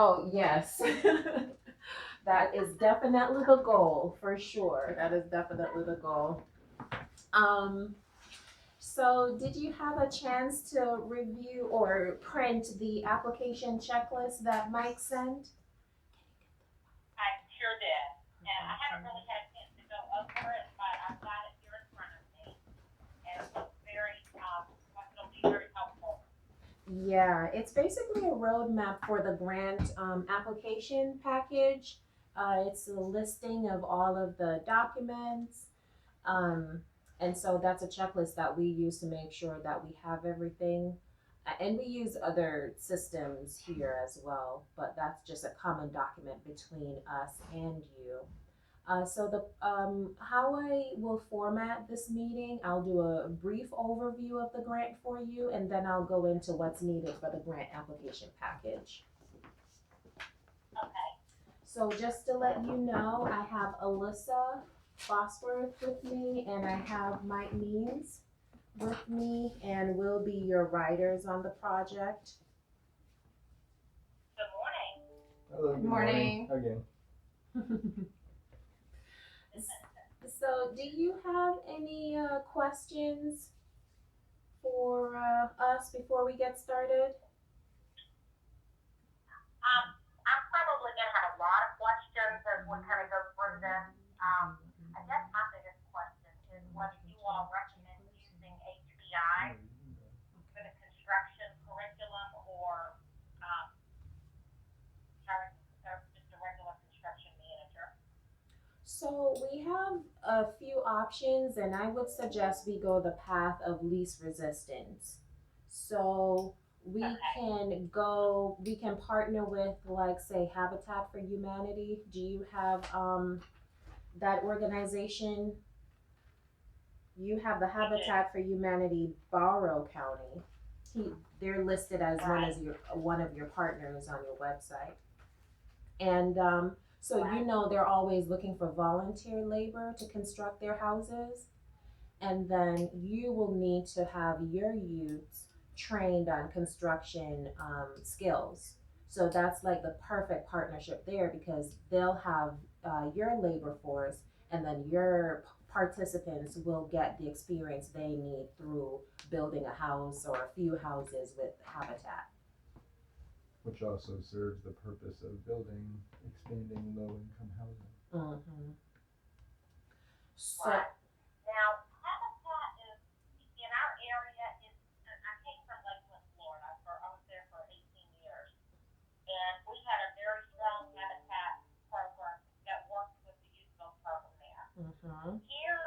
Oh, yes. That is definitely the goal, for sure. That is definitely the goal. Um, so did you have a chance to review or print the application checklist that Mike sent? I sure did. And I haven't really had a chance to go over it, but I've got it here in front of me. And it looks very, like it'll be very helpful. Yeah, it's basically a roadmap for the grant application package. It's a listing of all of the documents. Um, and so that's a checklist that we use to make sure that we have everything. And we use other systems here as well, but that's just a common document between us and you. So the how I will format this meeting, I'll do a brief overview of the grant for you, and then I'll go into what's needed for the grant application package. Okay. So just to let you know, I have Alyssa Bosworth with me, and I have Mike Means with me, and we'll be your writers on the project. Good morning. Hello, Good good morning morning. again. So, do you have any questions for us before we get started? I'm probably going to have a lot of questions as we kind of go through this. I guess my biggest question is whether you all recommend using HBI for the construction curriculum um, or just a regular construction manager. So we have a few options, and I would suggest we go the path of least resistance. So Okay. we can partner with, like, say, Habitat for Humanity. Do you have that organization? You have the We do. Habitat for Humanity Barrow County. They're listed as Right. one of your partners on your website. And so you Right. know they're always looking for volunteer labor to construct their houses. And then you will need to have your youths trained on construction skills. So that's like the perfect partnership there because they'll have your labor force, and then your participants will get the experience they need through building a house or a few houses with Habitat. Which also serves the purpose of building, expanding low income housing. Mm-hmm. So, Right. Now, Habitat is in our area. I came from Lakeland, Florida. I was there for 18 years, and we had a very strong Habitat program that worked with the youth build program there. mm-hmm. Here,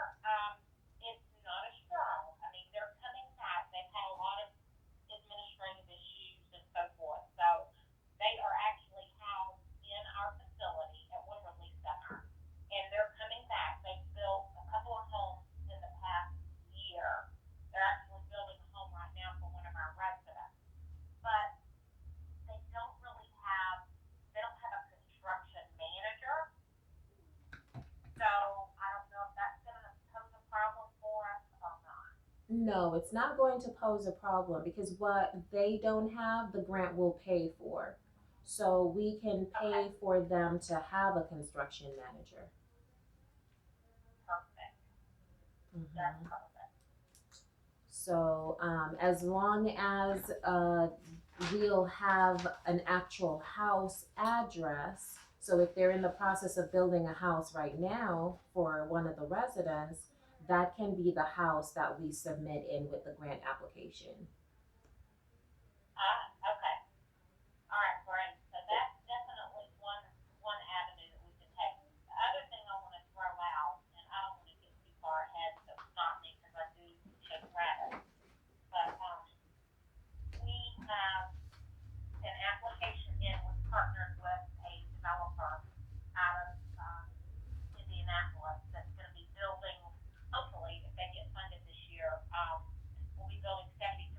it's not as strong. I mean, they're coming back. They've had a lot of administrative issues and so forth. So they are actually housed in our facility at Wimberley Center, and they're coming back. They've built a couple of homes in the past year. They're actually building a home right now for one of our residents, but they don't really have they don't have a construction manager. So I don't know if that's going to pose a problem for us or not. No, it's not going to pose a problem because what they don't have, the grant will pay for. So we can Okay, pay for them to have a construction manager. perfect. That's hmm perfect. So as long as we'll have an actual house address, so if they're in the process of building a house right now for one of the residents, that can be the house that we submit in with the grant application. Okay. All right, great. So that's definitely one avenue that we could take. The other thing I want to throw out, and I don't want to get too far ahead, so stop me because I do show credit. But we have an application in. We partnered with a developer out of Indianapolis that's going to be building. Hopefully, if they get funded this year, we'll be building 73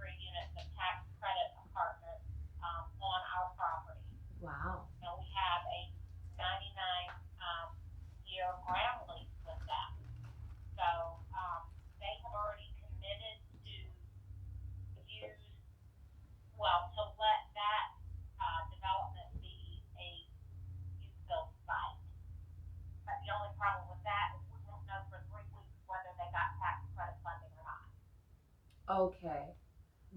Okay.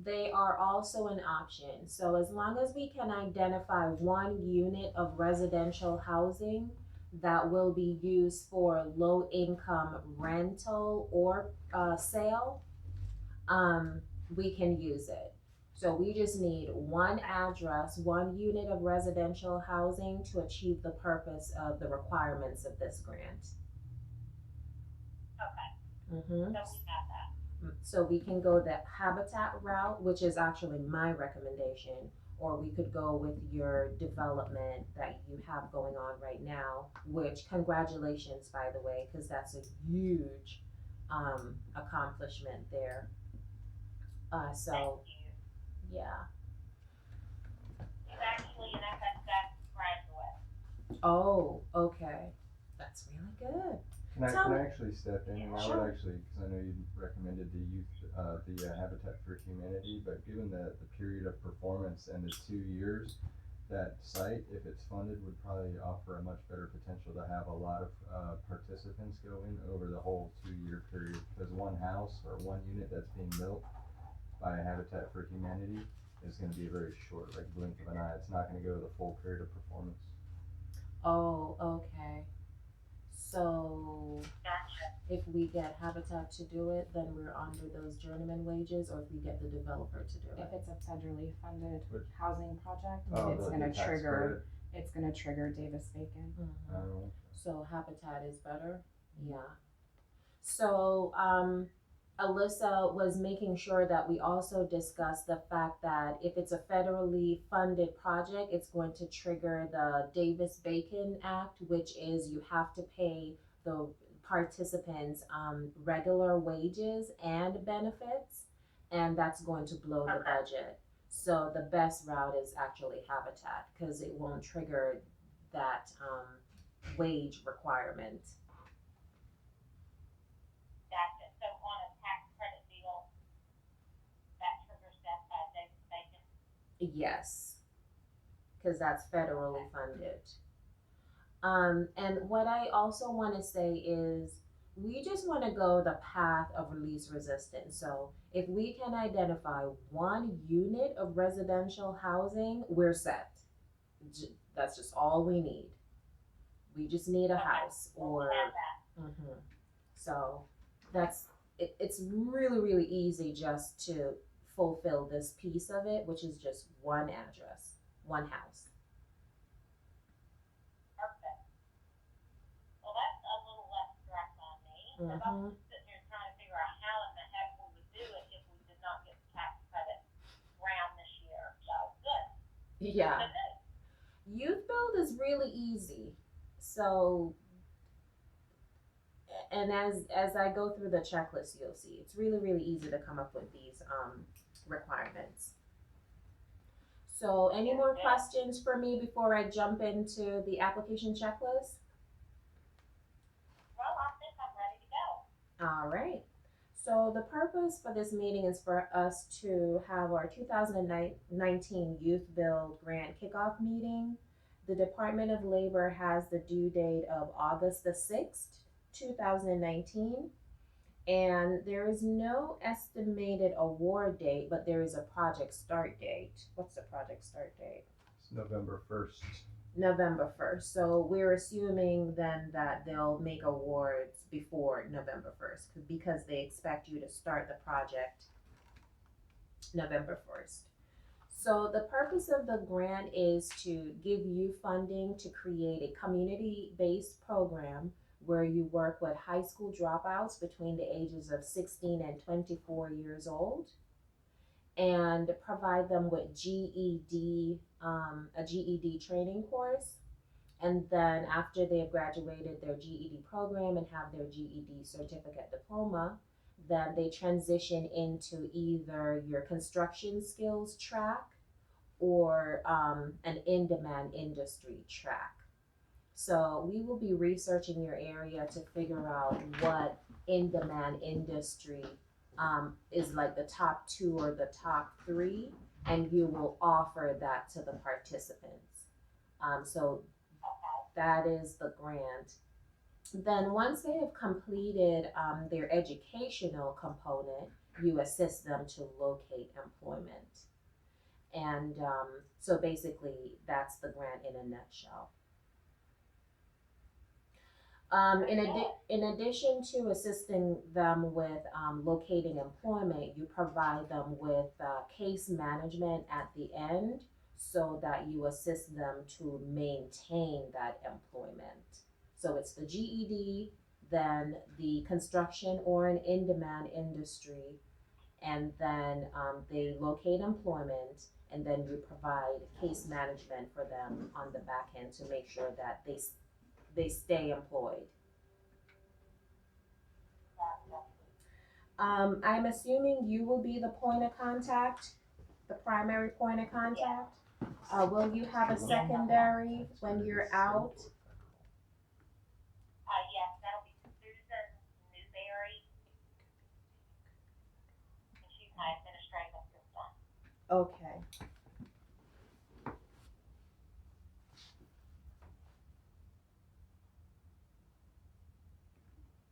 They are also an option. So as long as we can identify one unit of residential housing that will be used for low income rental or sale, we can use it. So we just need one address, one unit of residential housing to achieve the purpose of the requirements of this grant. Okay, Mm-hmm. so we have that. So we can go the habitat route, which is actually my recommendation, or we could go with your development that you have going on right now, which congratulations, by the way, because that's a huge accomplishment there. So Thank you. yeah. He's actually an FSS graduate. Oh, okay. That's really good. Tell Can me- I actually step in? And I Sure. would actually, because I know you recommended the youth, the Habitat for Humanity, but given the period of performance and the 2 years, that site, if it's funded, would probably offer a much better potential to have a lot of participants go in over the whole 2 year period. Because one house or one unit that's being built by Habitat for Humanity is going to be a very short, like blink of an eye. It's not going to go the full period of performance. Oh, okay. So Gotcha. if we get Habitat to do it, then we're under those journeyman wages, or if we get the developer to do If it. it's a federally funded Which- housing project, Oh, then it's the gonna tax trigger, it's gonna trigger Davis Bacon. Mhm. credit. So Habitat is better? Yeah. So, Alyssa was making sure that we also discuss the fact that if it's a federally funded project, it's going to trigger the Davis-Bacon Act, which is you have to pay the participants, regular wages and benefits, and that's going to blow the Okay. budget. So the best route is actually Habitat, cause it won't trigger that, wage requirement. Gotcha. So on a tax credit deal, that triggers that, Davis Bacon. Yes, because that's federally funded. And what I also want to say is we just want to go the path of least resistance. So if we can identify one unit of residential housing, we're set. That's just all we need. We just need a Okay. house Well, or. we have that. Mhm. So that's it's really really easy just to fulfill this piece of it, which is just one address, one house. Perfect. Well, that's a little less stress on me, because I was sitting here trying to figure out how in the heck we would do it if we did not get the tax credit round this year. So, good. Yeah, Good news. youth build is really easy. So and as I go through the checklist, you'll see it's really really easy to come up with these requirements. So any more Yeah. questions for me before I jump into the application checklist? Well, I think I'm ready to go. All right. So the purpose for this meeting is for us to have our 2019 Youth Build Grant Kickoff Meeting. The Department of Labor has the due date of August the 6th, 2019. And there is no estimated award date, but there is a project start date. What's the project start date? It's November 1st. November 1st. So we're assuming then that they'll make awards before November 1st because they expect you to start the project November 1st. So the purpose of the grant is to give you funding to create a community-based program where you work with high school dropouts between the ages of 16 and 24 years old and provide them with a GED training course. And then after they have graduated their GED program and have their GED certificate diploma, then they transition into either your construction skills track or an in-demand industry track. So we will be researching your area to figure out what in-demand industry is like the top 2 or the top 3, and you will offer that to the participants. So that is the grant. Then once they have completed their educational component, you assist them to locate employment. And so basically, that's the grant in a nutshell. In addition to assisting them with locating employment, you provide them with case management at the end so that you assist them to maintain that employment. So it's the GED, then the construction or an in-demand industry, and then they locate employment, and then you provide case management for them on the back end to make sure that they stay employed. I'm assuming you will be the point of contact, the primary point of contact. Will you have a secondary when you're out? Yes, that'll be Susan Newberry, and she's my administrative assistant. Okay.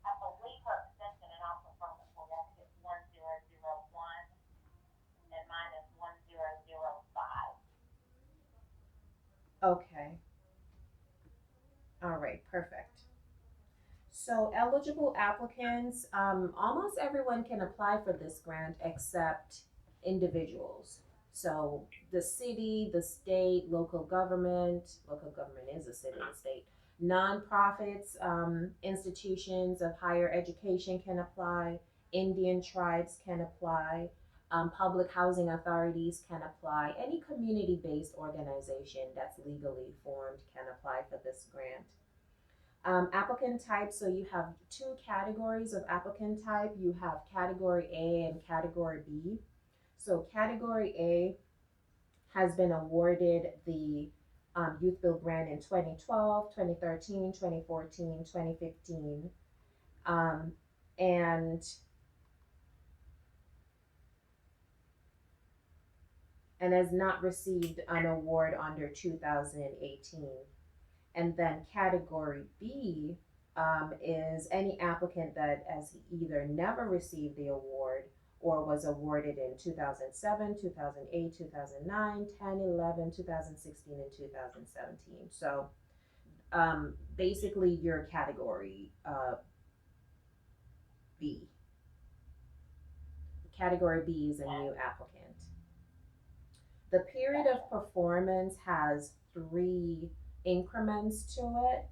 I believe her extension, and I'll confirm it for you, I think it's 1001, and mine is 1005. Okay. All right, perfect. So eligible applicants, almost everyone can apply for this grant except individuals. So the city, the state, local government is a city and state. Nonprofits, institutions of higher education can apply. Indian tribes can apply. Public housing authorities can apply. Any community-based organization that's legally formed can apply for this grant. Applicant type, so you have two categories of applicant type. You have category A and category B. So category A has been awarded the Youth Build Grant in 2012, 2013, 2014, 2015. And has not received an award under 2018. And then category B is any applicant that has either never received the award or was awarded in 2007, 2008, 2009, 10, 11, 2016, and 2017. So basically your category B. Category B is a new applicant. The period of performance has 3 increments to it.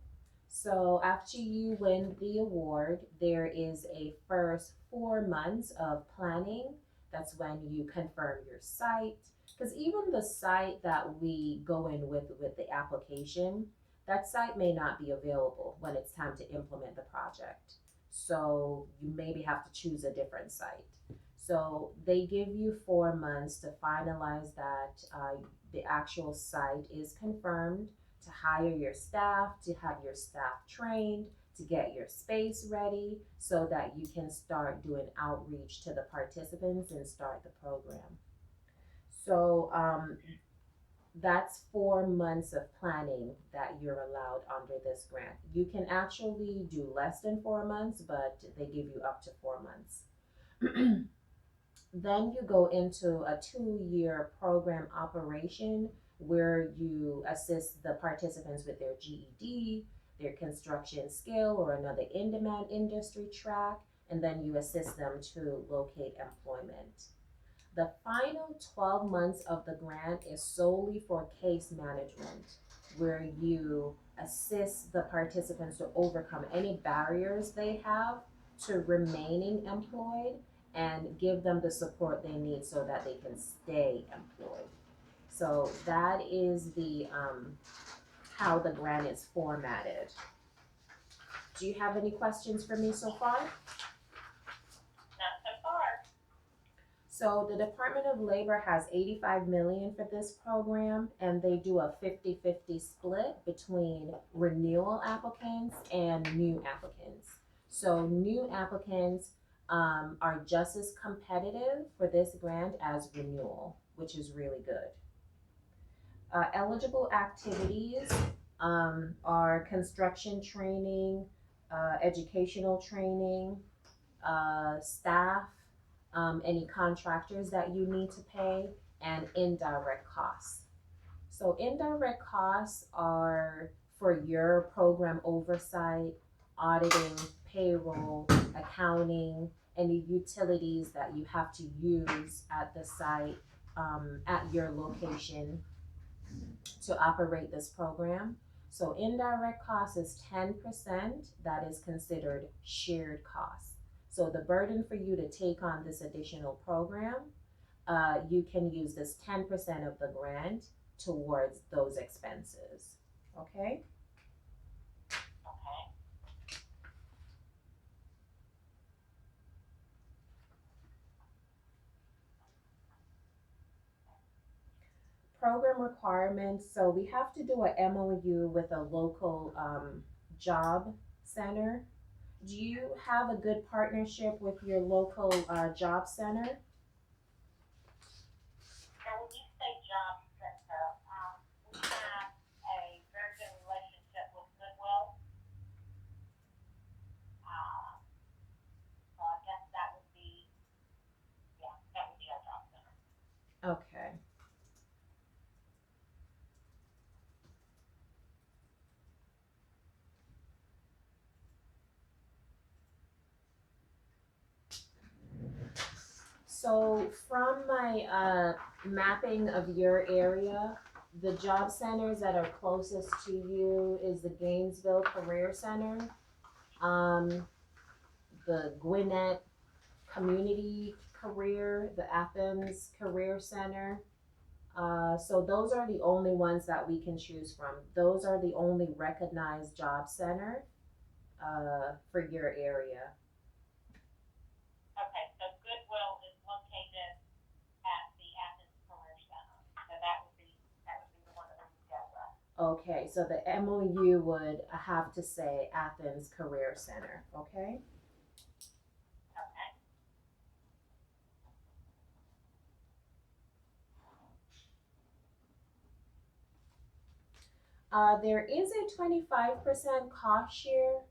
So after you win the award, there is a first 4 months of planning. That's when you confirm your site. Because even the site that we go in with the application, that site may not be available when it's time to implement the project. So you maybe have to choose a different site. So they give you 4 months to finalize that the actual site is confirmed, to hire your staff, to have your staff trained, to get your space ready so that you can start doing outreach to the participants and start the program. So that's 4 months of planning that you're allowed under this grant. You can actually do less than 4 months, but they give you up to 4 months. Then you go into a 2-year program operation where you assist the participants with their GED, their construction skill, or another in-demand industry track, and then you assist them to locate employment. The final 12 months of the grant is solely for case management, where you assist the participants to overcome any barriers they have to remaining employed and give them the support they need so that they can stay employed. So that is the how the grant is formatted. Do you have any questions for me so far? Not so far. So the Department of Labor has 85 million for this program, and they do a 50-50 split between renewal applicants and new applicants. So new applicants are just as competitive for this grant as renewal, which is really good. Eligible activities are construction training, educational training, staff any contractors that you need to pay, and indirect costs. So indirect costs are for your program oversight, auditing, payroll, accounting, any utilities that you have to use at the site, at your location to operate this program. So indirect cost is 10%, that is considered shared cost. So the burden for you to take on this additional program, you can use this 10% of the grant towards those expenses, okay? Okay. Program requirements, so we have to do a MOU with a local job center. Do you have a good partnership with your local job center? Now, when you say job center, we have a very good relationship with Goodwill. So I guess that would be, yeah, that would be our job center. Okay. So from my mapping of your area, the job centers that are closest to you is the Gainesville Career Center, the Gwinnett Community Career, the Athens Career Center. So those are the only ones that we can choose from. Those are the only recognized job center for your area. Okay, so Goodwill is located at the Athens Career Center. So that would be the one that we would go with. Okay, so the MOU would have to say Athens Career Center, okay? Okay. There is a 25% cost share.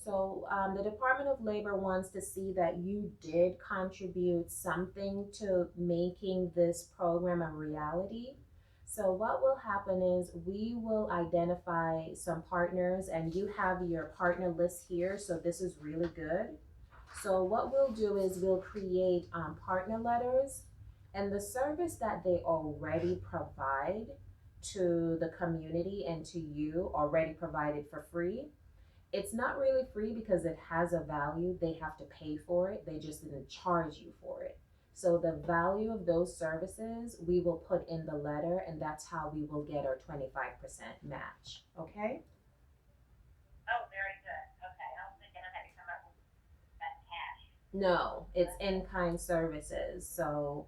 So the Department of Labor wants to see that you did contribute something to making this program a reality. So what will happen is we will identify some partners, and you have your partner list here, so this is really good. So what we'll do is we'll create partner letters, and the service that they already provide to the community and to you, already provided for free. It's not really free because it has a value. They have to pay for it. They just didn't charge you for it. So the value of those services we will put in the letter, and that's how we will get our 25% match. Okay? Oh, very good. Okay, I was thinking I had to come up with that cash. No, it's in-kind services. So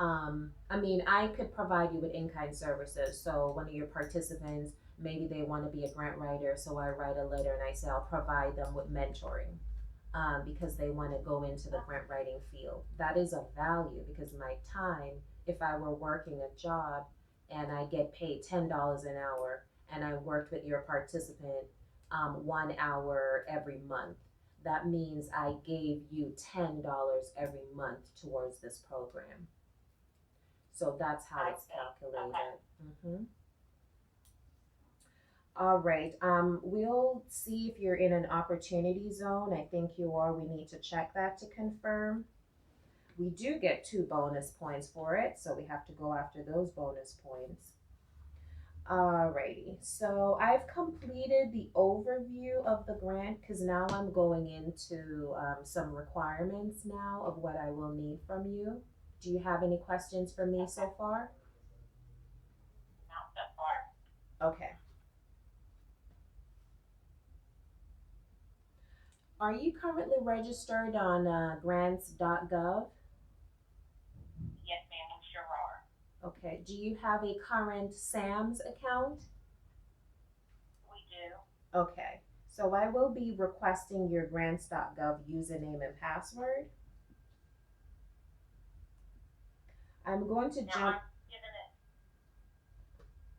I mean, I could provide you with in-kind services. So one of your participants, maybe they want to be a grant writer, so I write a letter and I say I'll provide them with mentoring, because they want to go into the grant writing field. That is a value because my time, if I were working a job and I get paid $10 an hour and I worked with your participant 1 hour every month, that means I gave you $10 every month towards this program. So that's how I it's see. calculated. Okay. Mm-hmm. All right. We'll see if you're in an opportunity zone. I think you are. We need to check that to confirm. We do get 2 bonus points for it, so we have to go after those bonus points. Alrighty, so I've completed the overview of the grant because now I'm going into some requirements now of what I will need from you. Do you have any questions for me so far? Not so far. Okay. Are you currently registered on grants.gov? Yes, ma'am, we sure are. Okay. Do you have a current SAMS account? We do. Okay. So I will be requesting your grants.gov username and password. I'm going to Now, jump. I'm giving it,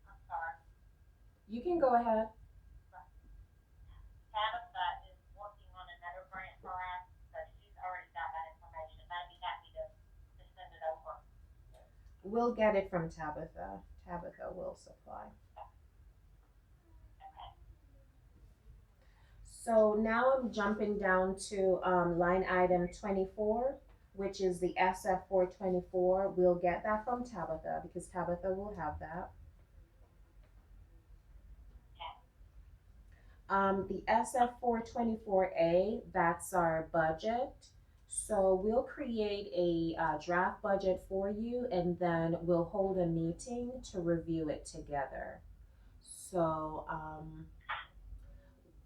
I'm sorry. You can go ahead. Tabitha is working on another grant for us, so she's already got that information. I'd be happy to We'll get it from Tabitha. Tabitha will supply. Okay. So now I'm jumping down to line item 24, which is the SF 424. We'll get that from Tabitha because Tabitha will have that. The SF 424A, that's our budget. So we'll create a draft budget for you and then we'll hold a meeting to review it together. So,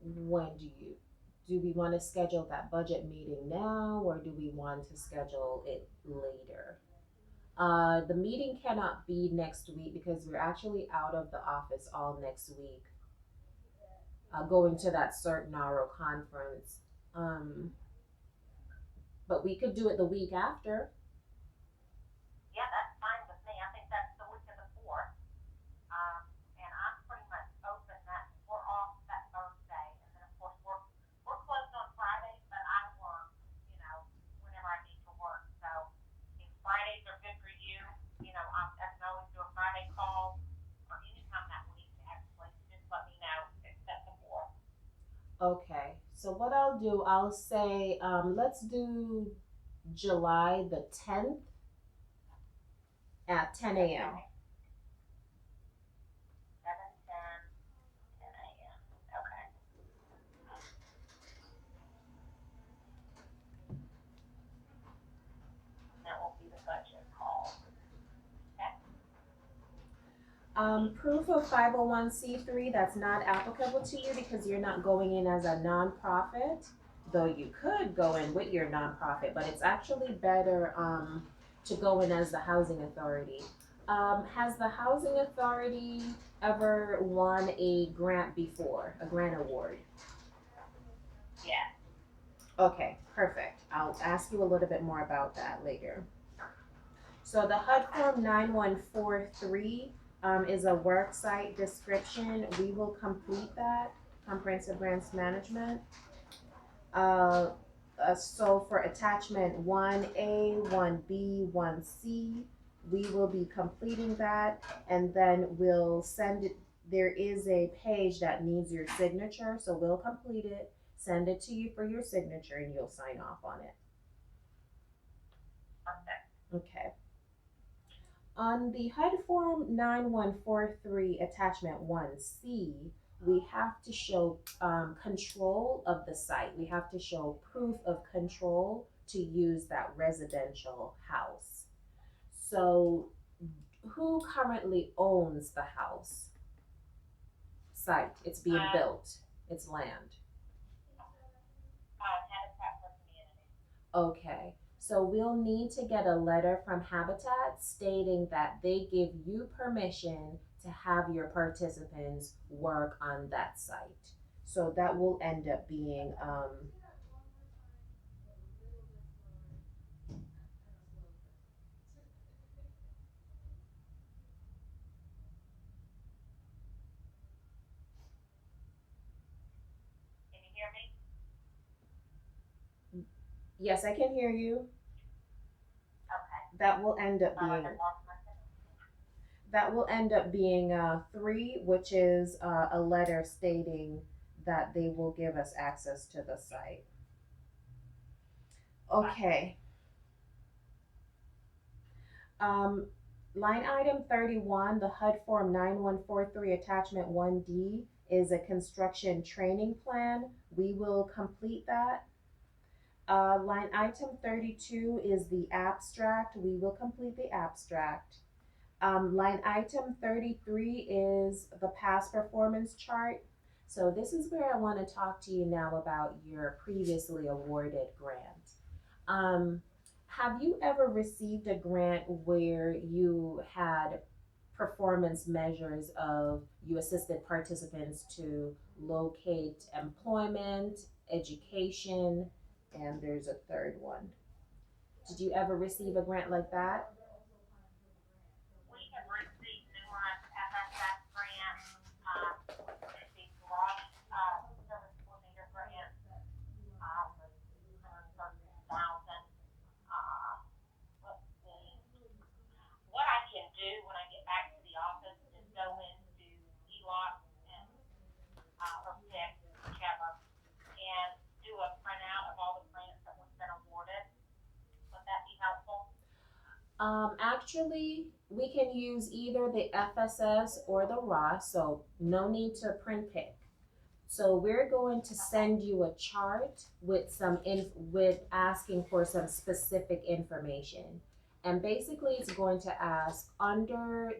when do we want to schedule that budget meeting now or do we want to schedule it later? The meeting cannot be next week because we're actually out of the office all next week, going to that certain oral conference. But we could do it the week after. Yeah, that's fine with me. I think that's the week of the 4th. And I'm pretty much open that, we're off that Thursday. And then of course we're closed on Fridays, but I work, whenever I need to work. So if Fridays are good for you, I can always do a Friday call or anytime that week actually. Just let me know, except the 4th. Okay, so what I'll do, I'll say, let's do July the 10th at 10 a.m. 7:10 a.m. Okay. That will be the budget call. Proof of 501c3, that's not applicable to you because you're not going in as a nonprofit, though you could go in with your nonprofit, but it's actually better to go in as the housing authority. Has the housing authority ever won a grant before, a grant award? Yeah. Okay, perfect. I'll ask you a little bit more about that later. So the HUD Form 9143 is a work site description. We will complete that, comprehensive grants management. So for attachment 1A, 1B, 1C, we will be completing that and then we'll send it. There is a page that needs your signature, so we'll complete it, send it to you for your signature, and you'll sign off on it. Okay. Okay. On the HUD Form 9143 Attachment 1C, we have to show control of the site. We have to show proof of control to use that residential house. So, who currently owns the house? Site. It's being built. It's land. Habitat for Humanity. Okay. So we'll need to get a letter from Habitat stating that they give you permission to have your participants work on that site. So that will end up being Can you hear me? yes, I can hear you. Okay. That will end up I being lost myself. 3, which is a letter stating that they will give us access to the site. Okay. Line item 31, the HUD Form 9143 Attachment 1D is a construction training plan. We will complete that. Line item 32 is the abstract. We will complete the abstract. Line item 33 is the past performance chart. So this is where I want to talk to you now about your previously awarded grant. Have you ever received a grant where you had performance measures of you assisted participants to locate employment, education, and there's a third one. Did you ever receive a grant like that? We have received numerous FSS grants, we received brush, service coordinator grants, $130,000. Let's see. What I actually, we can use either the FSS or the Ross, so no need to print pick. So we're going to send you a chart with with asking for some specific information. And basically it's going to ask under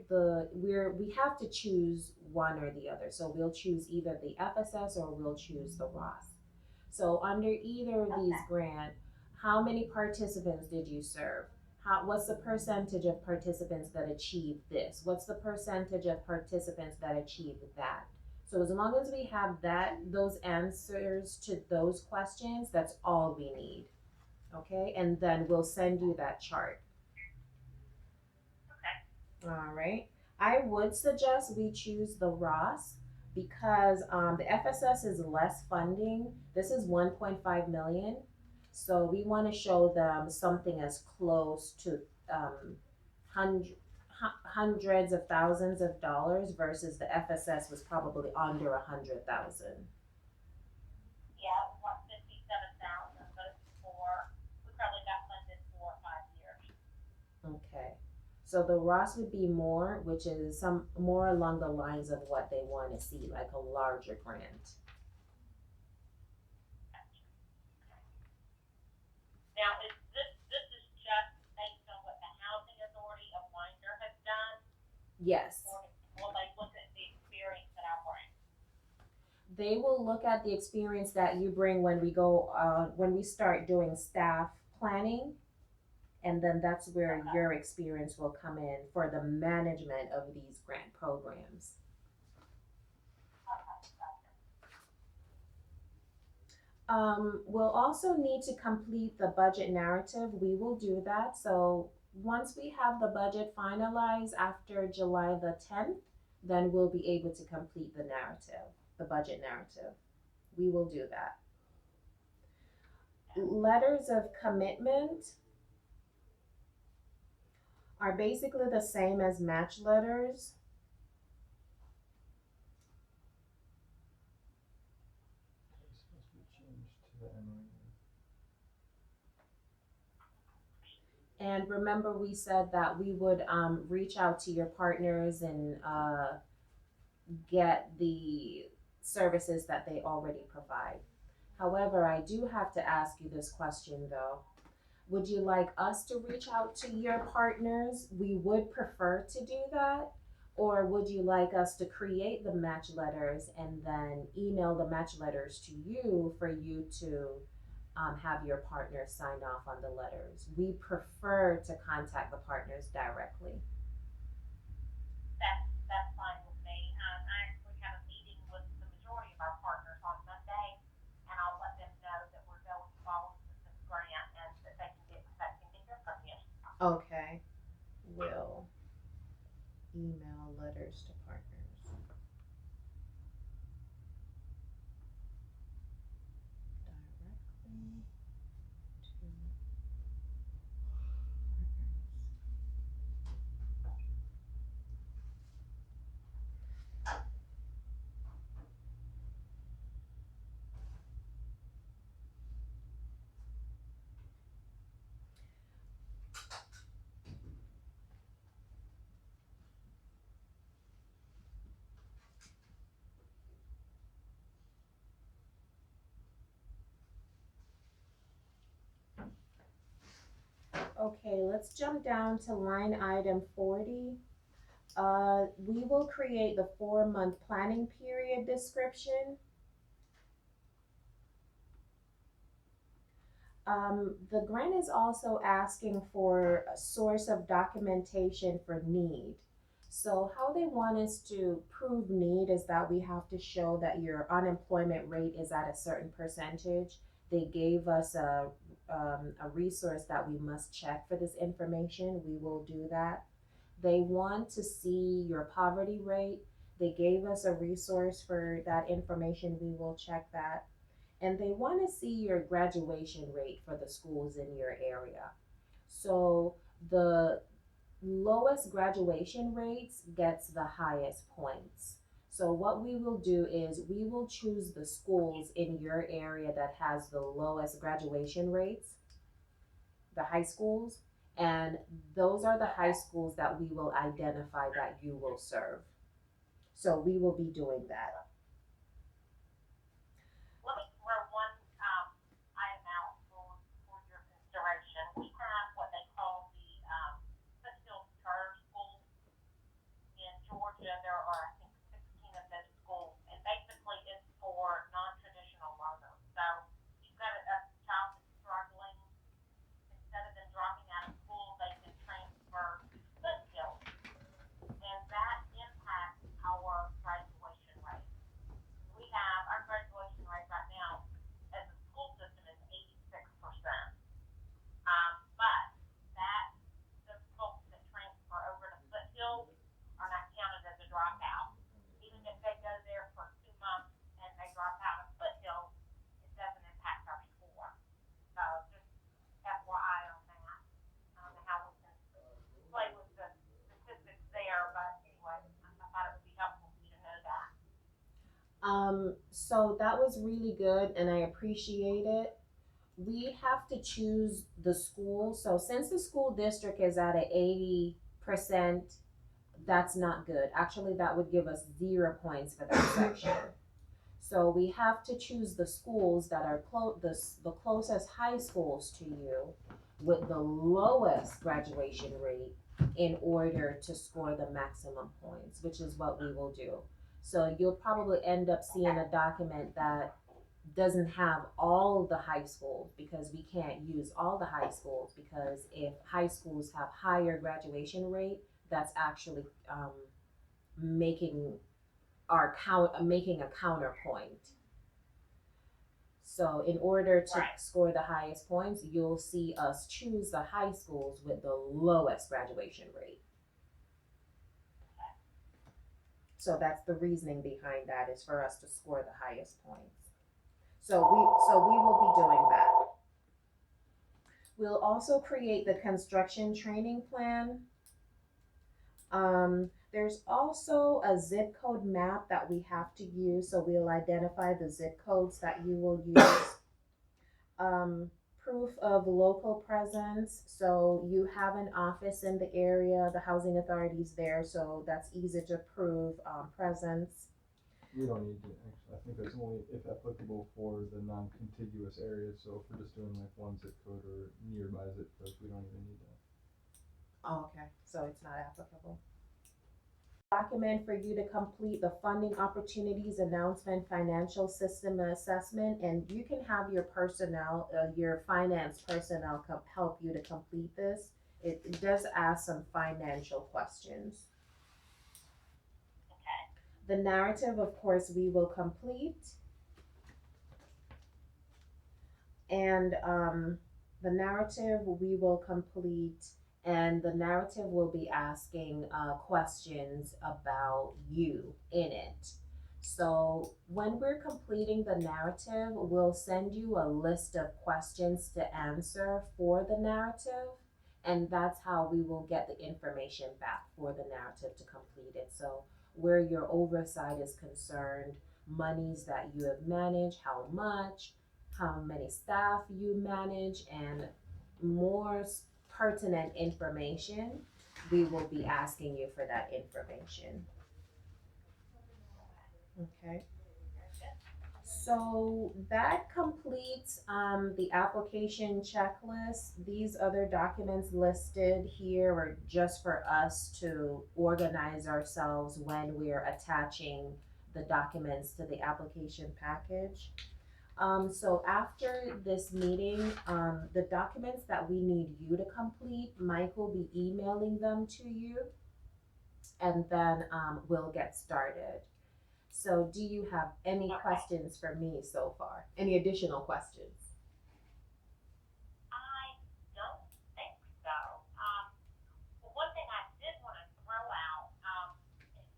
we have to choose one or the other. So we'll choose either the FSS or we'll choose the Ross. So under either of these grant, how many participants did you serve? What's the percentage of participants that achieved this? What's the percentage of participants that achieved that? So as long as we have those answers to those questions, that's all we need. Okay, and then we'll send you that chart. Okay. All right. I would suggest we choose the Ross because the FSS is less funding. This is 1.5 million. So we want to show them something as close to um, hundreds of thousands of dollars versus the FSS was probably under 100,000. Yeah, it was like 57,000, but it's we probably got funded 4 or 5 years. Okay. So the Ross would be more, which is some more along the lines of what they want to see, like a larger grant. Now, this is just based on what the Housing Authority of Winder has done, Yes. or will they look at the experience that I bring? They will look at the experience that you bring when we start doing staff planning, and then that's where your experience will come in for the management of these grant programs. We'll also need to complete the budget narrative. We will do that. So once we have the budget finalized after July the 10th, then we'll be able to complete the narrative, the budget narrative. We will do that. Letters of commitment are basically the same as match letters. It's supposed to be changed to the MOU. And remember, we said that we would reach out to your partners and get the services that they already provide. However, I do have to ask you this question though. Would you like us to reach out to your partners? We would prefer to do that. Or would you like us to create the match letters and then email the match letters to you for you to have your partners sign off on the letters? We prefer to contact the partners directly. That's fine with me. I actually have a meeting with the majority of our partners on Monday, and I'll let them know that we're going forward with this grant and that they can be expecting to hear from you. Okay. Will email letters to partners. Directly to partners. Okay, let's jump down to line item 40. We will create the 4-month planning period description. The grant is also asking for a source of documentation for need. So how they want us to prove need is that we have to show that your unemployment rate is at a certain percentage. They gave us a resource that we must check for this information. We will do that. They want to see your poverty rate. They gave us a resource for that information. We will check that. And they want to see your graduation rate for the schools in your area. So the lowest graduation rates gets the highest points. So what we will do is we will choose the schools in your area that has the lowest graduation rates, the high schools, And those are the high schools that we will identify that you will serve. So we will be doing that. Let me throw one item out for your consideration. We have what they call the Foothill Charter Schools in Georgia. There are, I think, 16 of those schools, and basically it's for non-traditional learners. So you've got a child that's struggling, instead of them dropping out of school, they can transfer to Foothill, and that impacts our graduation rate. We have our graduation rate right now as a school system is 86%. But that those folks that transfer over to Foothill are not counted as a dropout. Even if they go there for 2 months and they drop out of Foothill, it doesn't impact our score. So just FYI on that. I don't know how we can play with the statistics there, but anyway, I thought it would be helpful for you to know that. So that was really good and I appreciate it. We have to choose the school. So since the school district is at a 80%, that's not good. Actually, that would give us 0 points for that section. So we have to choose the schools that are the closest high schools to you with the lowest graduation rate in order to score the maximum points, which is what we will do. So you'll probably end up seeing a document that doesn't have all the high schools because we can't use all the high schools because if high schools have higher graduation rate, that's actually making making a counterpoint. So in order to Right. score the highest points, you'll see us choose the high schools with the lowest graduation rate. So that's the reasoning behind that is for us to score the highest points. So we will be doing that. We'll also create the construction training plan. There's also a zip code map that we have to use, so we'll identify the zip codes that you will use. Proof of local presence, so you have an office in the area, the housing authority's there, so that's easy to prove presence. We don't need to, actually, I think that's only if applicable for the non-contiguous areas, so if we're just doing like one zip code or nearby zip codes, we don't even need that. Oh, okay, so it's not applicable. Document for you to complete the funding opportunities announcement financial system assessment, and you can have your personnel, your finance personnel help you to complete this. It does ask some financial questions. Okay. The narrative, of course, we will complete. And the narrative we will complete, and the narrative will be asking questions about you in it. So when we're completing the narrative, we'll send you a list of questions to answer for the narrative, and that's how we will get the information back for the narrative to complete it. So where your oversight is concerned, monies that you have managed, how much, how many staff you manage, and more pertinent information, we will be asking you for that information. Okay. So that completes the application checklist. These other documents listed here are just for us to organize ourselves when we're attaching the documents to the application package. So after this meeting, the documents that we need you to complete, Mike will be emailing them to you, and then we'll get started. So do you have any questions for me so far? Any additional questions? I don't think so. One thing I did want to throw out,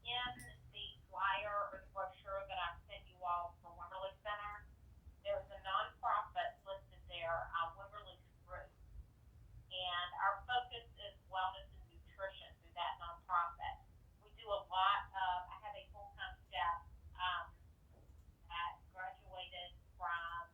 in the flyer or the brochure that I sent you all for Wimberley Center, there's a nonprofit listed there, Wimberley Fruit. And our focus is wellness and nutrition through that nonprofit. We do a lot of, I have a full-time staff that graduated from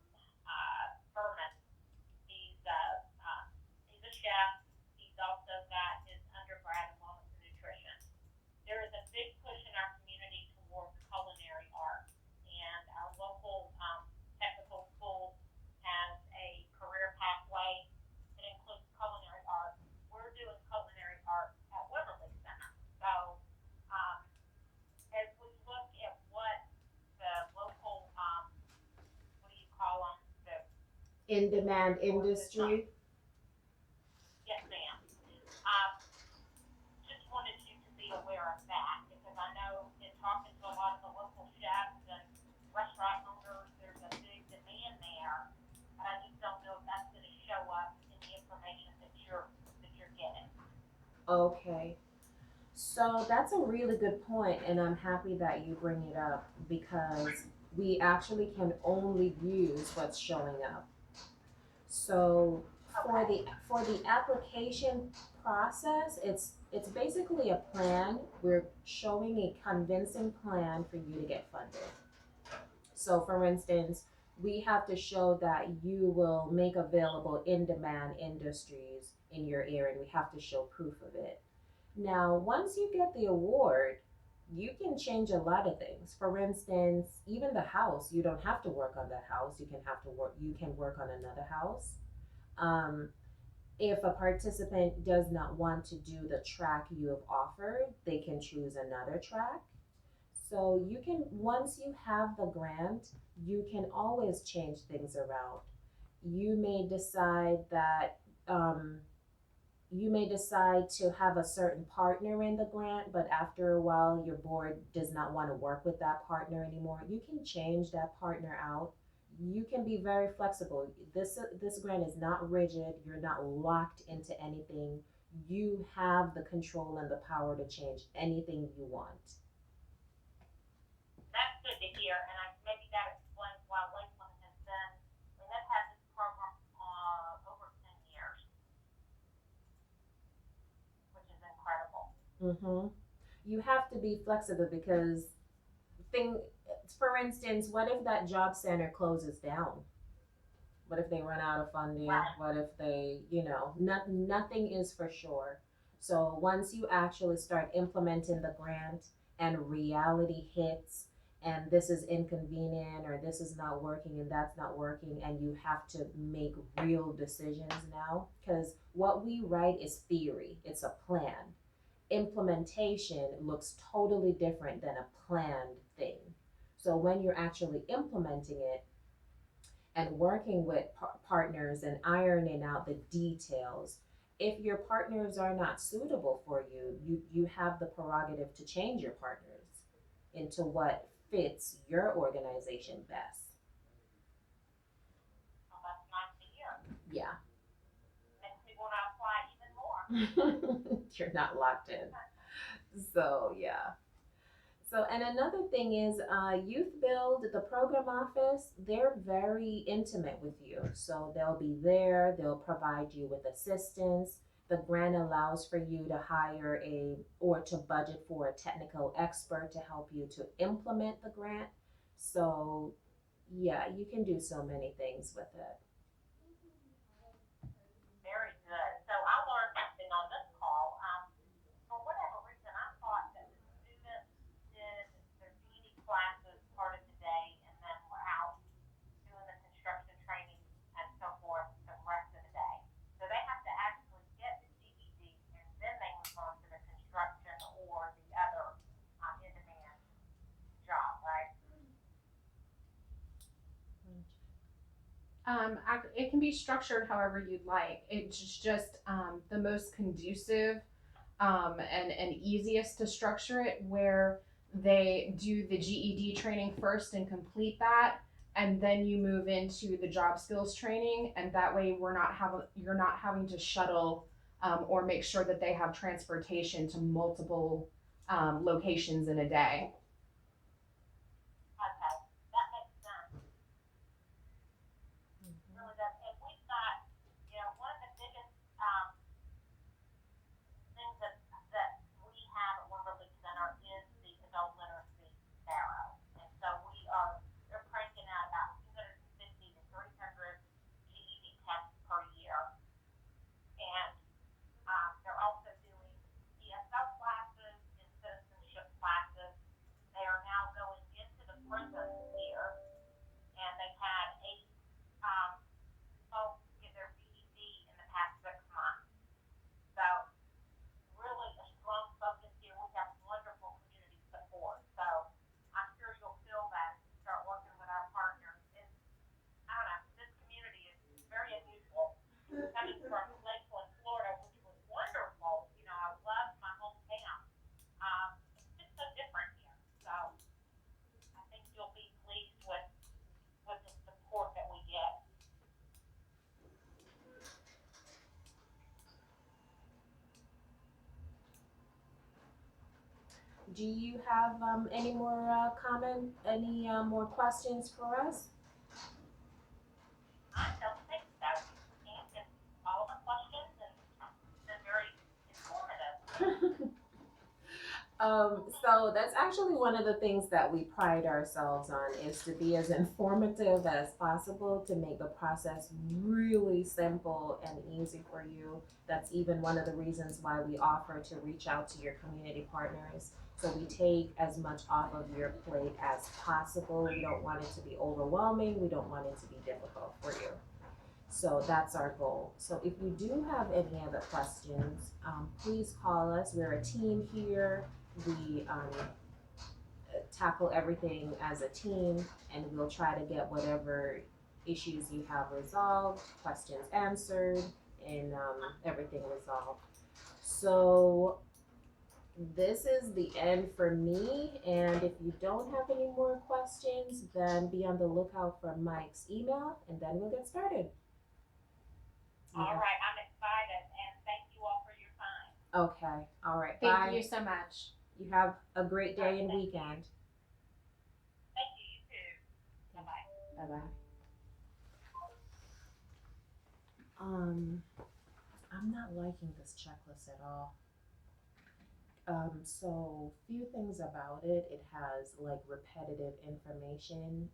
in-demand industry. Yes, ma'am. Just wanted you to be aware of that because I know in talking to a lot of the local chefs and restaurant owners, there's a big demand there, but I just don't know if that's going to show up in the information that you're getting. Okay. So that's a really good point, and I'm happy that you bring it up because we actually can only use what's showing up. So Okay. for the application process, it's basically a plan. We're showing a convincing plan for you to get funded. So for instance, we have to show that you will make available in-demand industries in your area, and we have to show proof of it. Now, once you get the award, you can change a lot of things. For instance, even the house, you don't have to work on that house. You can work on another house. Um, if a participant does not want to do the track you have offered, they can choose another track. So you can, once you have the grant, you can always change things around. You may decide that um, you may decide to have a certain partner in the grant, but after a while, your board does not want to work with that partner anymore. You can change that partner out. You can be very flexible. This grant is not rigid. You're not locked into anything. You have the control and the power to change anything you want. That's good to hear, and maybe that explains why Lakeland has been, we have had this program over 10 years, which is incredible. Mm-hmm. You have to be flexible because thing, for instance, what if that job center closes down? What if they run out of funding? Right. What if they, nothing is for sure. So once you actually start implementing the grant and reality hits, and this is inconvenient or this is not working and that's not working, and you have to make real decisions now, because what we write is theory, it's a plan. Implementation looks totally different than a planned thing. So when you're actually implementing it, and working with partners and ironing out the details. If your partners are not suitable for you, you have the prerogative to change your partners into what fits your organization best. So that's nice to hear. Yeah. Makes me want to apply even more. You're not locked in. So, yeah. So, and another thing is, Youth Build, the program office, they're very intimate with you. So they'll be there, they'll provide you with assistance. The grant allows for you to hire or to budget for a technical expert to help you to implement the grant. So, yeah, you can do so many things with it. Very good. So I learned something on this call. For whatever reason, I thought that the students did their GED classes part of the day and then were out doing the construction training and so forth the rest of the day. So they have to actually get the GED and then they move on to the construction or the other in-demand job, right? It can be structured however you'd like. It's just the most conducive and easiest to structure it where they do the GED training first and complete that, and then you move into the job skills training, and that way you're not having to shuttle or make sure that they have transportation to multiple locations in a day. Okay, that makes sense. Really does. And we've got, one of the biggest things that we have at Wimberley Center is the adult literacy barrow. And so they're cranking out about 250 to 300 GED tests per year. And they're also doing ESL classes and citizenship classes. do you have any more any more questions for us? I don't think so. You answered all the questions and been very informative. So that's actually one of the things that we pride ourselves on is to be as informative as possible to make the process really simple and easy for you. That's even one of the reasons why we offer to reach out to your community partners. So we take as much off of your plate as possible. We don't want it to be overwhelming. We don't want it to be difficult for you. So that's our goal. So if you do have any other questions, please call us. We're a team here. We tackle everything as a team, and we'll try to get whatever issues you have resolved, questions answered, and everything resolved. So this is the end for me, and if you don't have any more questions, then be on the lookout for Mike's email, and then we'll get started. All right, I'm excited, and thank you all for your time. Okay, all right, Thank bye. you so much. You have a great day and weekend. Thank you, you too. Bye-bye. Bye-bye. I'm not liking this checklist at all. So few things about it. It has like repetitive information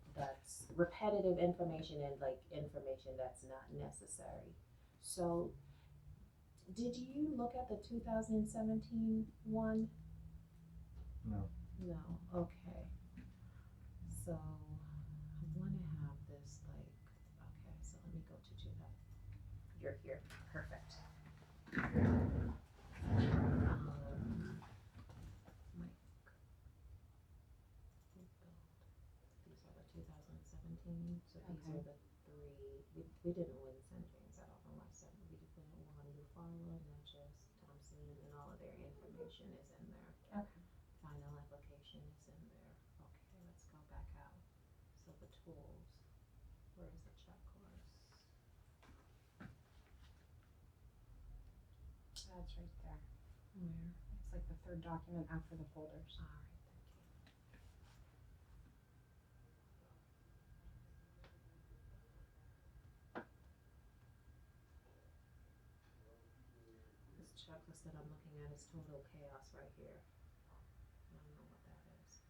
and like information that's not necessary. So did you look at the 2017 one? No. No, okay. So I wanna have this like, okay, so let me go to that. You're here, perfect. Mike. These are the 2017, so these Okay. are the three, we didn't win St. James out of them last time, we did win one Eufaula, Natchez, Thompson, and all of their information is in there. Okay. Final application is in there. Okay, let's go back out. So the tools, where is the checklist? That's right there. Where? It's like the third document after the folders. Alright, thank you. This checklist that I'm looking at is total chaos right here. I don't know what that is.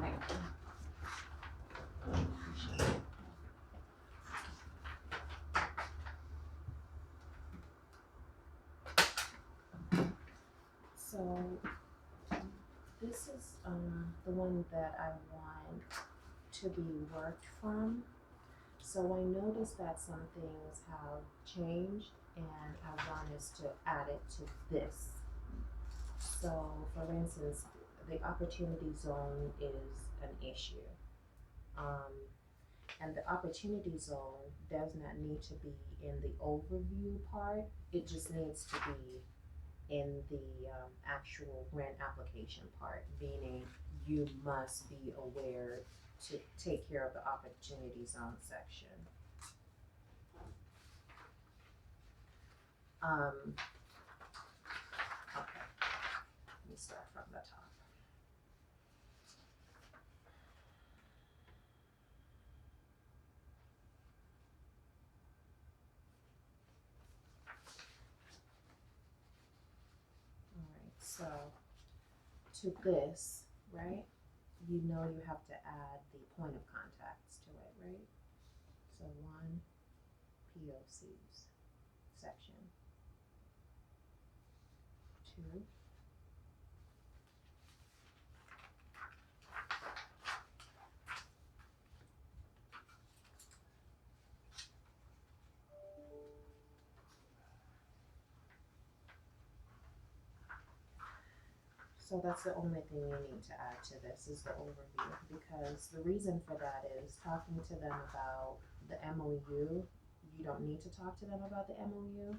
Thank you. Appreciate it. So this is the one that I want to be worked from. So I noticed that some things have changed and I want us to add it to this. So for instance, the opportunity zone is an issue. Um, And the opportunity zone does not need to be in the overview part, it just needs to be in the actual grant application part, meaning you must be aware to take care of the opportunity zone section. Okay, let me start from the top. Alright, so to this, right, you know you have to add the point of contacts to it, right? So one, POCs section. Two. So that's the only thing you need to add to this is the overview, because the reason for that is talking to them about the MOU, you don't need to talk to them about the MOU.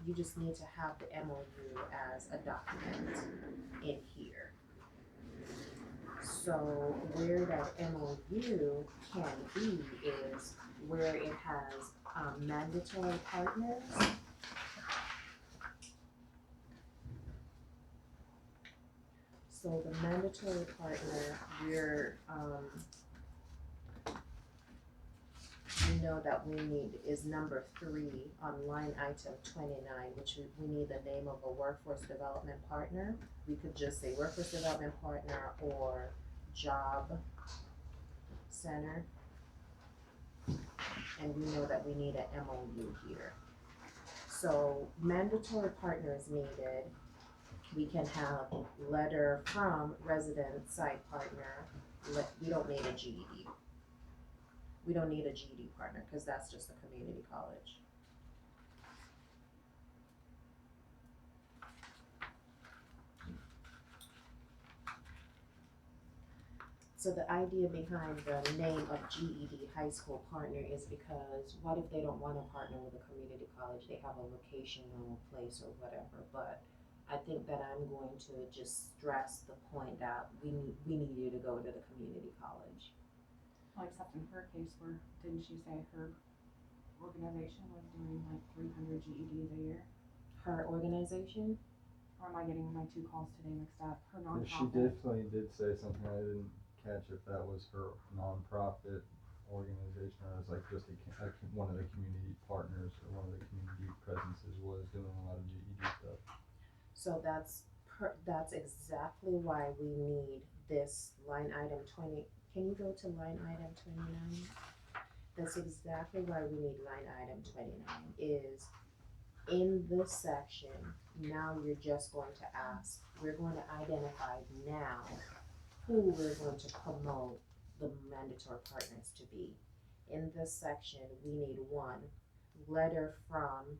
You just need to have the MOU as a document in here. So where that MOU can be is where it has mandatory partners. So the mandatory partner, we're, you know that we need is number 3 on line item 29, which we need the name of a workforce development partner. We could just say workforce development partner or job center. And we know that we need an MOU here. So mandatory partners needed. We can have letter from resident site partner. We don't need a GED. We don't need a GED partner because that's just a community college. So the idea behind the name of GED high school partner is because what if they don't want to partner with a community college? They have a vocational place or whatever, but I think that I'm going to just stress the point that we need you to go to the community college. Well, except in her case where, didn't she say her organization was doing like 300 GEDs a year? Her organization? Or am I getting my two calls today mixed up? Her Yeah, she nonprofit. definitely did say something. I didn't catch if that was her nonprofit organization or it was like just one of the community partners or one of the community presences was doing a lot of GED stuff. So that's exactly why we need this line item 20. Can you go to line item 29? That's exactly why we need line item 29 is in this section, now you're just going to ask, we're going to identify now who we're going to promote the mandatory partners to be. In this section, we need 1 letter from,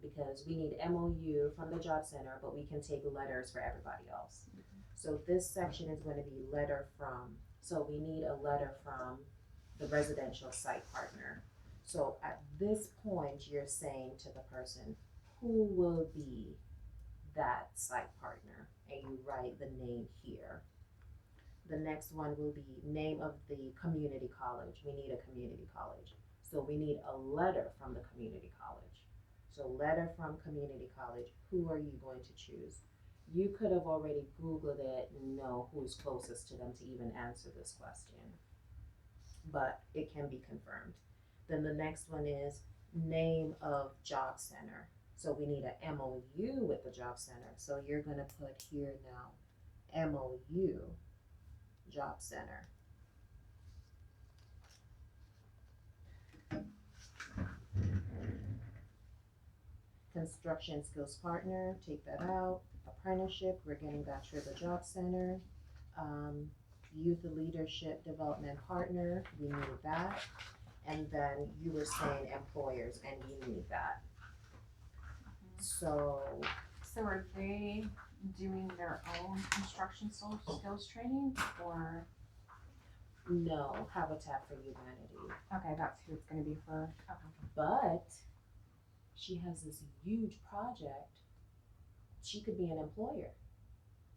because we need MOU from the job center, but we can take letters for everybody else. So this section is going to be letter from, so we need a letter from the residential site partner. So at this point, you're saying to the person, who will be that site partner? And you write the name here. The next one will be name of the community college. We need a community college. So we need a letter from the community college. So letter from community college, who are you going to choose? You could have already Googled it and know who's closest to them to even answer this question, but it can be confirmed. Then the next one is name of job center. So we need an MOU with the job center. So you're gonna put here now, MOU, job center. Construction skills partner, take that out. Apprenticeship, we're getting that through the job center. Youth leadership development partner, we need that. And then you were saying employers, and you need that. So are they doing their own construction skills training or? No, Habitat for Humanity. Okay, that's who it's gonna be for. Okay. But she has this huge project. She could be an employer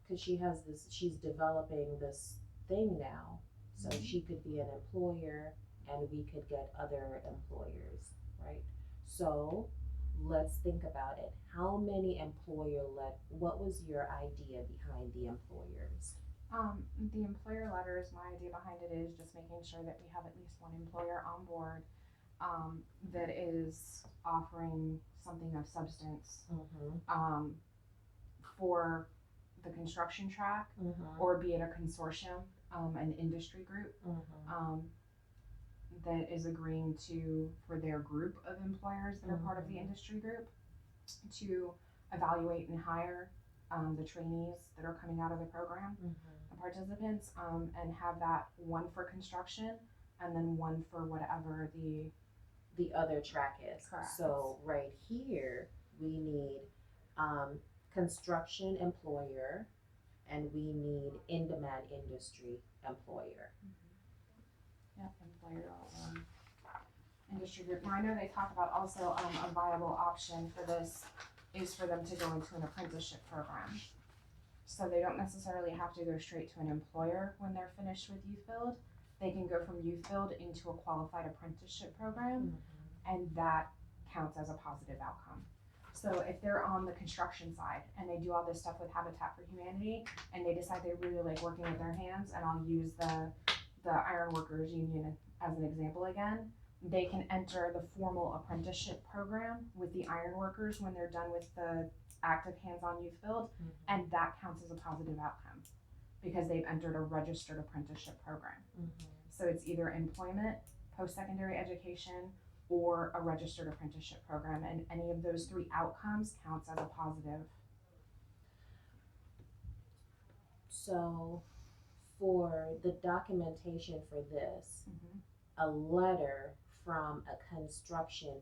because she's developing this thing now. So she could be an employer and we could get other employers, right? So let's think about it. How many what was your idea behind the employers? The employer letters, my idea behind it is just making sure that we have at least one employer on board, that is offering something of substance, Mm-hmm. for the construction track, Mm-hmm. or be it a consortium, an industry group, Mm-hmm. that is agreeing to, for their group of employers that are part of the industry group, to evaluate and hire, the trainees that are coming out of the program, the participants, and have that one for construction and then one for whatever The other track is. Correct. So right here, we need construction employer and we need in-demand industry employer. employer, industry group. Now I know they talk about also, a viable option for this is for them to go into an apprenticeship program. So they don't necessarily have to go straight to an employer when they're finished with Youth Build. They can go from Youth Build into a qualified apprenticeship program, and that counts as a positive outcome. So if they're on the construction side and they do all this stuff with Habitat for Humanity and they decide they really like working with their hands, and I'll use the Iron Workers Union as an example again, they can enter the formal apprenticeship program with the iron workers when they're done with the active hands-on youth build, and that counts as a positive outcome because they've entered a registered apprenticeship program. So it's either employment, post-secondary education, or a registered apprenticeship program, and any of those three outcomes counts as a positive. So for the documentation for this, a letter from a construction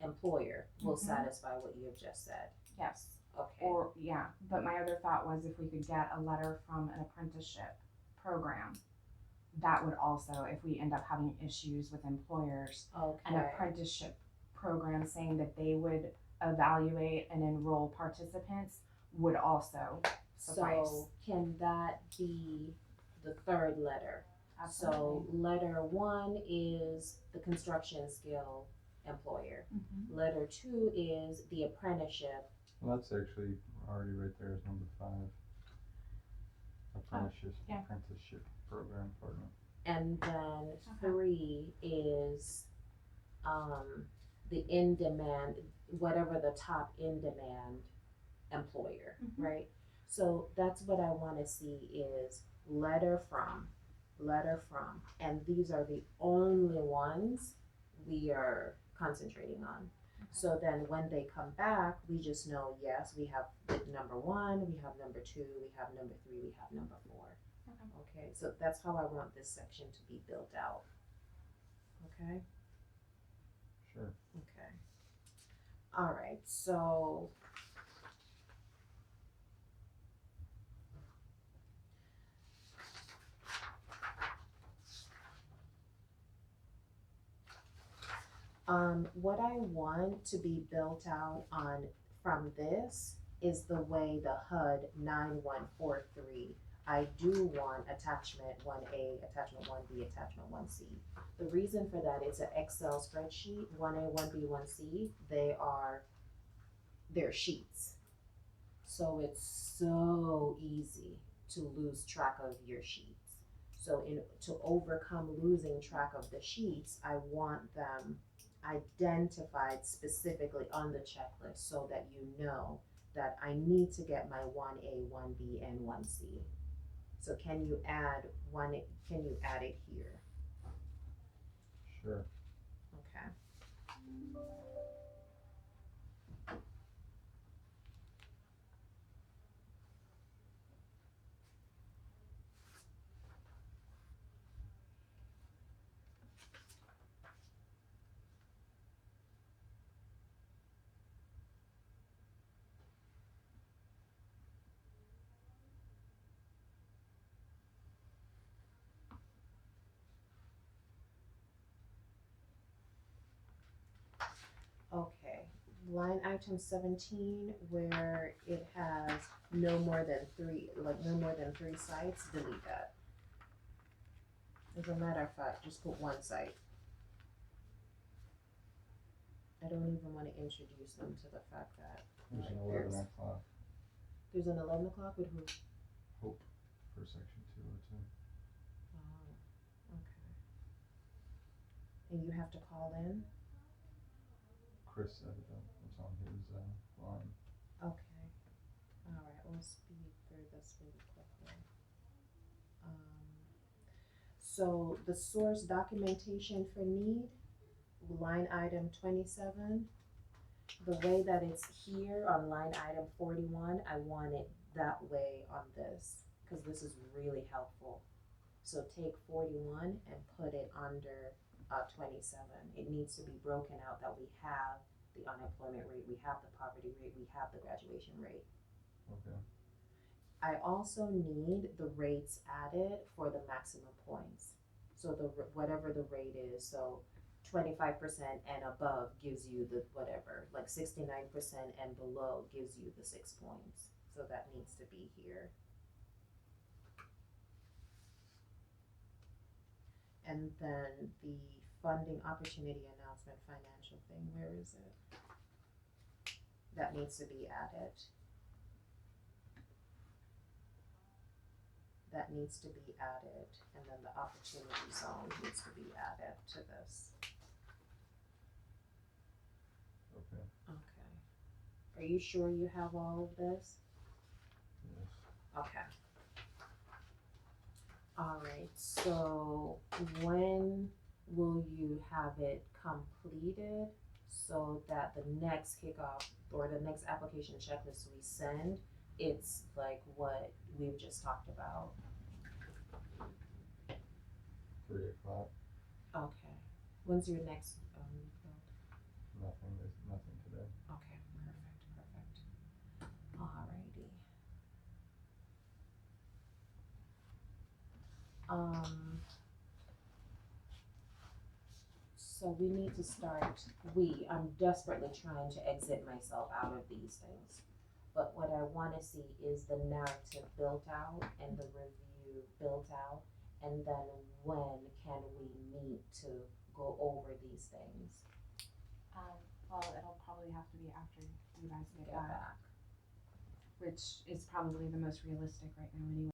employer will satisfy what you have just said. Yes. Okay. Or, yeah, but my other thought was if we could get a letter from an apprenticeship program, that would also, if we end up having issues with employers, an apprenticeship program saying that they would evaluate and enroll participants would also suffice. So can that be the third letter? Absolutely. So letter 1 is the construction skill employer. Letter 2 is the apprenticeship. Well, that's actually already right there as number 5. Apprenticeship program partner. And then 3 is the in-demand, whatever the top in-demand employer, right? So that's what I want to see is letter from, and these are the only ones we are concentrating on. So then when they come back, we just know, yes, we have number 1, we have number 2, we have number 3, we have number 4. Okay, so that's how I want this section to be built out. Okay? Sure. Okay. All right, so what I want to be built out on from this is the way the HUD 9143. I do want attachment 1A, attachment 1B, attachment 1C. The reason for that is an Excel spreadsheet, 1A, 1B, 1C, they're sheets. So it's so easy to lose track of your sheets. So to overcome losing track of the sheets, I want them identified specifically on the checklist so that you know that I need to get my 1A, 1B, and 1C. So can you add it here? Sure. Okay. line item 17 where it has no more than three sites, delete that. As a matter of fact, just put one site. I don't even want to introduce them to the fact that There's an Right, 11 o'clock there's an 11 o'clock with who? hope for section 202. Oh, okay. And you have to call in? Chris said it, it's on his line. Okay. Alright, we'll speed through this really quickly. So the source documentation for need, line item 27. The way that it's here on line item 41, I want it that way on this, cause this is really helpful. So take 41 and put it under 27. It needs to be broken out that we have the unemployment rate, we have the poverty rate, we have the graduation rate. Okay. I also need the rates added for the maximum points. So whatever the rate is, so 25% and above gives you the whatever, like 69% and below gives you the 6 points. So that needs to be here. And then the funding opportunity announcement financial thing, where is it? That needs to be added. That needs to be added, and then the opportunity zone needs to be added to this. Okay. Okay. Are you sure you have all of this? Yes. Okay. Alright, so when will you have it completed so that the next kickoff or the next application checklist we send, it's like what we've just talked about? 3 o'clock. Okay. When's your next build? Nothing. There's nothing today. Okay, perfect. Alrighty. So we need to start, I'm desperately trying to exit myself out of these things. But what I wanna see is the narrative built out and the review built out. And then when can we meet to go over these things? Well, it'll probably have to be after you guys get Get back, back. which is probably the most realistic right now anyway.